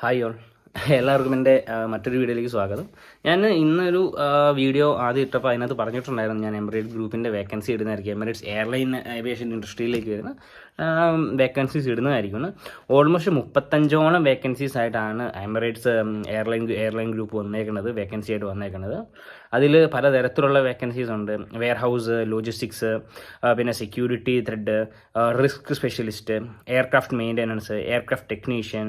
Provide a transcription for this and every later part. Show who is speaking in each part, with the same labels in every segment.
Speaker 1: Hi all, എല്ലാവർക്കും എൻ്റെ മറ്റൊരു വീഡിയോയിലേക്ക് സ്വാഗതം. ഞാൻ ഇന്നൊരു വീഡിയോ ആദ്യം ഇട്ടപ്പോൾ അതിനകത്ത് പറഞ്ഞിട്ടുണ്ടായിരുന്നു ഞാൻ എമിറേറ്റ്സ് ഗ്രൂപ്പിൻ്റെ വേക്കൻസി ഇടുന്നതായിരിക്കും. എമിറേറ്റ്സ് എയർലൈൻ ഏവിയേഷൻ ഇൻഡസ്ട്രിയിലേക്ക് വരുന്ന വേക്കൻസീസ് ഇടുന്നതായിരിക്കും. ഓൾമോസ്റ്റ് 35ഓളം വേക്കൻസീസ് ആയിട്ടാണ് എമിറേറ്റ്സ് എയർലൈൻ ഗ്രൂപ്പ് വന്നേക്കുന്നത്, വേക്കൻസി ആയിട്ട് വന്നേക്കുന്നത്. അതിൽ പലതരത്തിലുള്ള വേക്കൻസീസ് ഉണ്ട്. വെയർ ഹൗസ്, ലോജിസ്റ്റിക്സ്, പിന്നെ security thread, risk specialist, aircraft maintenance, aircraft technician,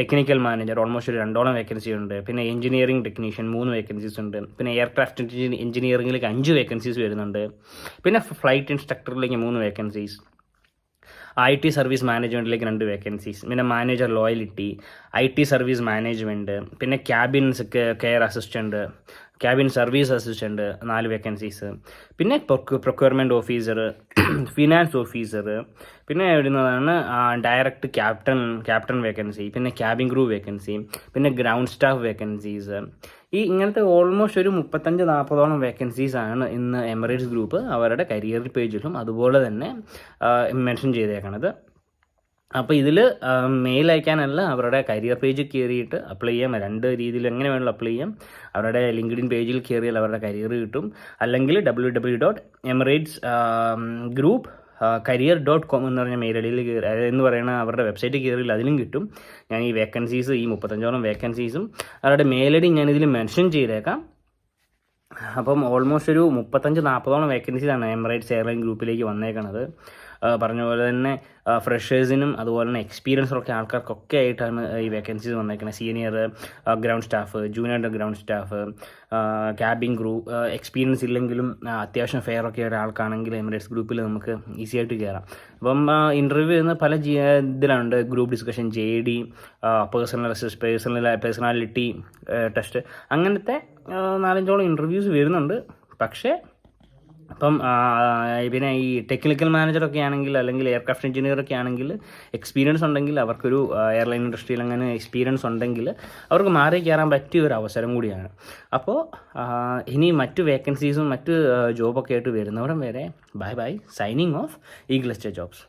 Speaker 1: technical manager, almost ഒരു 2ഓളം വേക്കൻസി ഉണ്ട്. പിന്നെ എഞ്ചിനീയറിംഗ് ടെക്നീഷ്യൻ 3 വേക്കൻസീസ് ഉണ്ട്. പിന്നെ എയർക്രാഫ്റ്റ് എഞ്ചിനീയറിംഗിലേക്ക് 5 വേക്കൻസീസ് വരുന്നുണ്ട്. പിന്നെ ഫ്ലൈറ്റ് ഇൻസ്ട്രക്ടറിലേക്ക് 3 വേക്കൻസീസ്, IT സർവീസ് മാനേജ്മെൻറ്റിലേക്ക് 2 വേക്കൻസീസ്, പിന്നെ manager loyalty, IT service management, പിന്നെ cabin care assistant, cabin service assistant 4 vacancies, പിന്നെ പ്രൊക്യൂർമെൻറ്റ് ഓഫീസർ, ഫിനാൻസ് ഓഫീസർ, പിന്നെ വരുന്നതാണ് ഡയറക്റ്റ് ക്യാപ്റ്റൻ വേക്കൻസി, പിന്നെ ക്യാബിൻ ക്രൂ വേക്കൻസി, പിന്നെ ഗ്രൗണ്ട് സ്റ്റാഫ് വേക്കൻസീസ്. ഇങ്ങനത്തെ ഓൾമോസ്റ്റ് ഒരു 35-40ഓളം വേക്കൻസീസാണ് ഇന്ന് എമിറേറ്റ്സ് ഗ്രൂപ്പ് അവരുടെ കരിയർ പേജിലും അതുപോലെ തന്നെ മെൻഷൻ ചെയ്തേക്കണത്. അപ്പോൾ ഇതിൽ മെയിൽ അയക്കാനല്ല, അവരുടെ കരിയർ പേജിൽ കയറിയിട്ട് അപ്ലൈ ചെയ്യാം. 2 രീതിയിൽ എങ്ങനെ വേണമെങ്കിലും അപ്ലൈ ചെയ്യാം. അവരുടെ ലിങ്ക്ഡിൻ പേജിൽ കയറിയാൽ അവരുടെ കരിയർ കിട്ടും, അല്ലെങ്കിൽ www.emirates.group.career.com എന്ന് പറഞ്ഞ മെയിൽ ഐ ഡിയിൽ എന്ന് പറയുന്ന അവരുടെ വെബ്സൈറ്റിൽ കയറിയാൽ അതിലും കിട്ടും. ഞാൻ ഈ വേക്കൻസീസ്, ഈ 35ഓളം വേക്കൻസീസും അവരുടെ മെയിൽ ഐ ഡി ഞാനിതിൽ മെൻഷൻ ചെയ്തേക്കാം. അപ്പം ഓൾമോസ്റ്റ് ഒരു 35-40ഓളം വേക്കൻസീസാണ് എമിറേറ്റ്സ് എയർലൈൻ ഗ്രൂപ്പിലേക്ക് വന്നേക്കണത്. പറഞ്ഞ പോലെ തന്നെ ഫ്രഷേഴ്സിനും അതുപോലെ തന്നെ എക്സ്പീരിയൻസൊക്കെ ആൾക്കാർക്കൊക്കെ ആയിട്ടാണ് ഈ വേക്കൻസീസ് വന്നേക്കുന്നത്. Senior ground staff, junior ground staff, cabin crew, experience ഇല്ലെങ്കിലും അത്യാവശ്യം ഫെയർ ഒക്കെ ആയിട്ട് ആൾക്കാണെങ്കിൽ എമിറേറ്റ്സ് ഗ്രൂപ്പിൽ നമുക്ക് ഈസി ആയിട്ട് കയറാം. അപ്പം ഇൻ്റർവ്യൂ ചെയ്യുന്ന പല ഇതിലുണ്ട്. Group discussion, JD, personality test, അങ്ങനത്തെ 4-5ഓളം ഇൻ്റർവ്യൂസ് വരുന്നുണ്ട്. പക്ഷേ അപ്പം പിന്നെ ഈ ടെക്നിക്കൽ മാനേജറൊക്കെ ആണെങ്കിൽ, അല്ലെങ്കിൽ എയർക്രാഫ്റ്റ് എഞ്ചിനീയറൊക്കെ ആണെങ്കിൽ എക്സ്പീരിയൻസ് ഉണ്ടെങ്കിൽ, അവർക്കൊരു എയർലൈൻ ഇൻഡസ്ട്രിയിൽ അങ്ങനെ എക്സ്പീരിയൻസ് ഉണ്ടെങ്കിൽ അവർക്ക് മാറി കയറാൻ പറ്റിയ ഒരു അവസരം കൂടിയാണ്. അപ്പോൾ ഇനി മറ്റു വേക്കൻസീസും മറ്റ് ജോബൊക്കെ ആയിട്ട് വരുന്നവിടം വരെ bye, signing off Eagle Estate jobs.